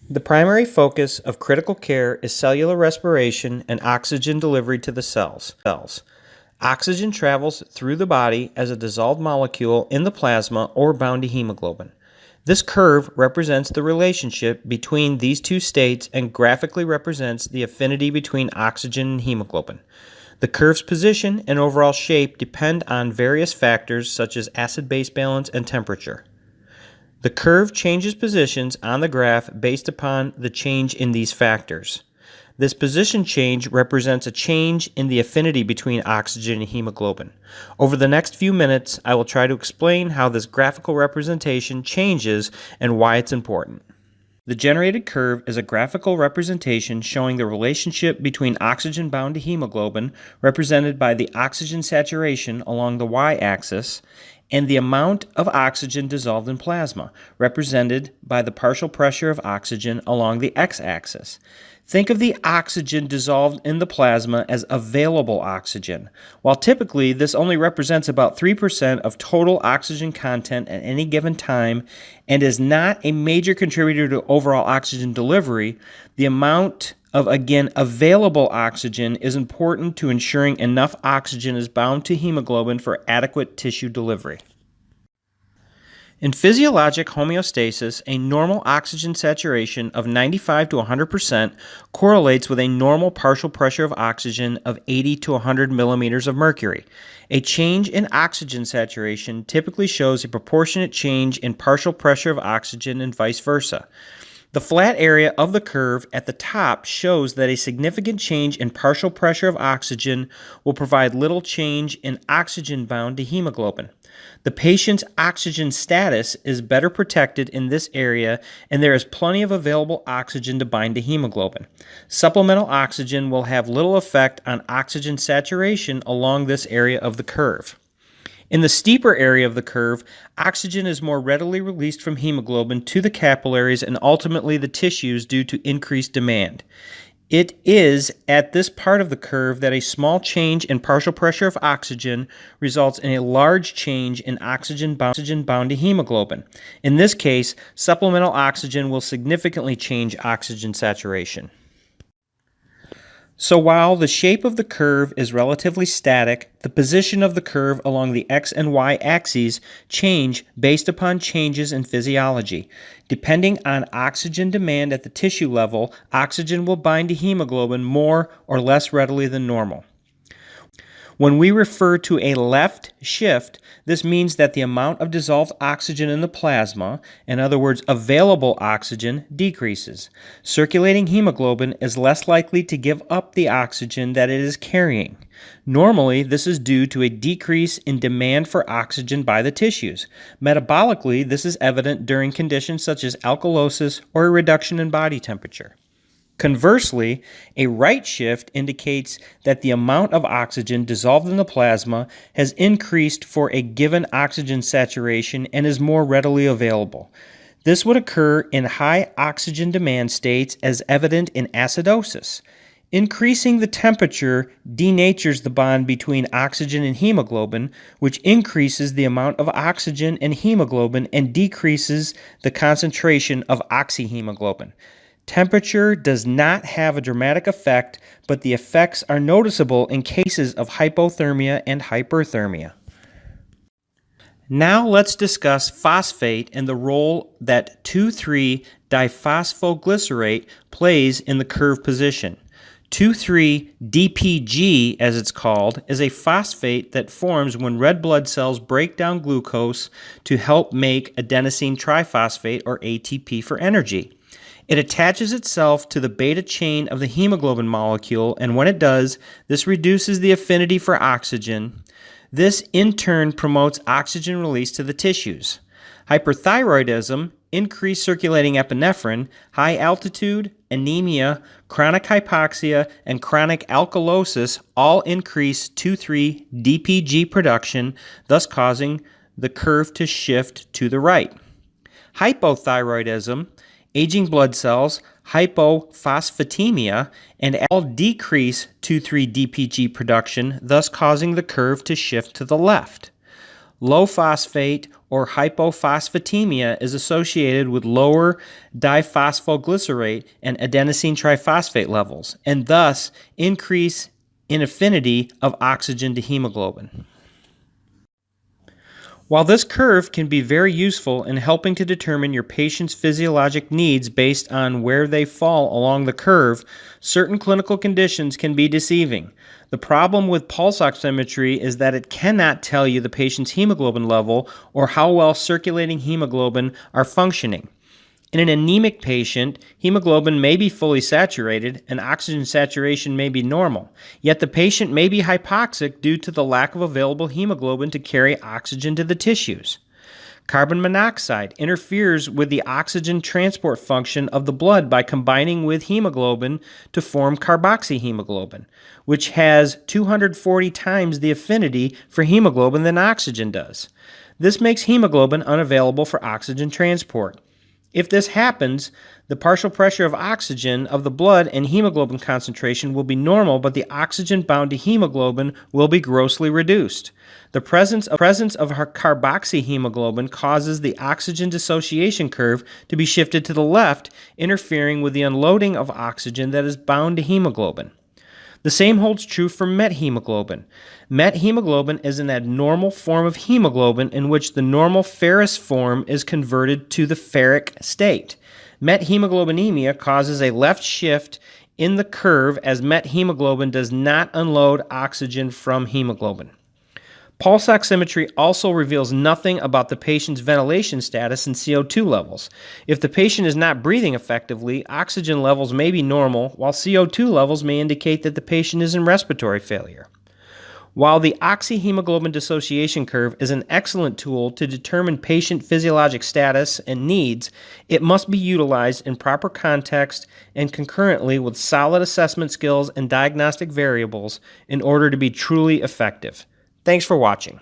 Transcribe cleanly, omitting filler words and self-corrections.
The primary focus of critical care is cellular respiration and oxygen delivery to the cells. Oxygen travels through the body as a dissolved molecule in the plasma or bound to hemoglobin. This curve represents the relationship between these two states and graphically represents the affinity between oxygen and hemoglobin. The curve's position and overall shape depend on various factors such as acid-base balance and temperature. The curve changes positions on the graph based upon the change in these factors. This position change represents a change in the affinity between oxygen and hemoglobin. Over the next few minutes, I will try to explain how this graphical representation changes and why it's important. The generated curve is a graphical representation showing the relationship between oxygen bound to hemoglobin, represented by the oxygen saturation along the y-axis, and the amount of oxygen dissolved in plasma, represented by the partial pressure of oxygen along the x-axis. Think of the oxygen dissolved in the plasma as available oxygen. While typically this only represents about 3% of total oxygen content at any given time and is not a major contributor to overall oxygen delivery, the amount of, again, available oxygen is important to ensuring enough oxygen is bound to hemoglobin for adequate tissue delivery. In physiologic homeostasis, a normal oxygen saturation of 95 to 100% correlates with a normal partial pressure of oxygen of 80 to 100 millimeters of mercury. A change in oxygen saturation typically shows a proportionate change in partial pressure of oxygen and vice versa. The flat area of the curve at the top shows that a significant change in partial pressure of oxygen will provide little change in oxygen bound to hemoglobin. The patient's oxygen status is better protected in this area, and there is plenty of available oxygen to bind to hemoglobin. Supplemental oxygen will have little effect on oxygen saturation along this area of the curve. In the steeper area of the curve, oxygen is more readily released from hemoglobin to the capillaries and ultimately the tissues due to increased demand. It is at this part of the curve that a small change in partial pressure of oxygen results in a large change in oxygen bound to hemoglobin. In this case, supplemental oxygen will significantly change oxygen saturation. So while the shape of the curve is relatively static, the position of the curve along the x and y axes change based upon changes in physiology. Depending on oxygen demand at the tissue level, oxygen will bind to hemoglobin more or less readily than normal. When we refer to a left shift, this means that the amount of dissolved oxygen in the plasma, in other words, available oxygen, decreases. Circulating hemoglobin is less likely to give up the oxygen that it is carrying. Normally, this is due to a decrease in demand for oxygen by the tissues. Metabolically, this is evident during conditions such as alkalosis or a reduction in body temperature. Conversely, a right shift indicates that the amount of oxygen dissolved in the plasma has increased for a given oxygen saturation and is more readily available. This would occur in high oxygen demand states as evident in acidosis. Increasing the temperature denatures the bond between oxygen and hemoglobin, which increases the amount of oxygen in hemoglobin and decreases the concentration of oxyhemoglobin. Temperature does not have a dramatic effect, but the effects are noticeable in cases of hypothermia and hyperthermia. Now let's discuss phosphate and the role that 2,3-diphosphoglycerate plays in the curve position. 2,3-DPG, as it's called, is a phosphate that forms when red blood cells break down glucose to help make adenosine triphosphate, or ATP, for energy. It attaches itself to the beta chain of the hemoglobin molecule, and when it does, this reduces the affinity for oxygen. This, in turn, promotes oxygen release to the tissues. Hyperthyroidism, increased circulating epinephrine, high altitude, anemia, chronic hypoxia, and chronic alkalosis all increase 2,3-DPG production, thus causing the curve to shift to the right. Hypothyroidism, aging blood cells, hypophosphatemia, and all decrease 2,3-DPG production, thus causing the curve to shift to the left. Low phosphate or hypophosphatemia is associated with lower diphosphoglycerate and adenosine triphosphate levels, and thus increase in affinity of oxygen to hemoglobin. While this curve can be very useful in helping to determine your patient's physiologic needs based on where they fall along the curve, certain clinical conditions can be deceiving. The problem with pulse oximetry is that it cannot tell you the patient's hemoglobin level or how well circulating hemoglobin are functioning. In an anemic patient, hemoglobin may be fully saturated and oxygen saturation may be normal, yet the patient may be hypoxic due to the lack of available hemoglobin to carry oxygen to the tissues. Carbon monoxide interferes with the oxygen transport function of the blood by combining with hemoglobin to form carboxyhemoglobin, which has 240 times the affinity for hemoglobin than oxygen does. This makes hemoglobin unavailable for oxygen transport. If this happens, the partial pressure of oxygen of the blood and hemoglobin concentration will be normal, but the oxygen bound to hemoglobin will be grossly reduced. The presence of carboxyhemoglobin causes the oxygen dissociation curve to be shifted to the left, interfering with the unloading of oxygen that is bound to hemoglobin. The same holds true for methemoglobin. Methemoglobin is an abnormal form of hemoglobin in which the normal ferrous form is converted to the ferric state. Methemoglobinemia causes a left shift in the curve as methemoglobin does not unload oxygen from hemoglobin. Pulse oximetry also reveals nothing about the patient's ventilation status and CO2 levels. If the patient is not breathing effectively, oxygen levels may be normal, while CO2 levels may indicate that the patient is in respiratory failure. While the oxyhemoglobin dissociation curve is an excellent tool to determine patient physiologic status and needs, it must be utilized in proper context and concurrently with solid assessment skills and diagnostic variables in order to be truly effective. Thanks for watching.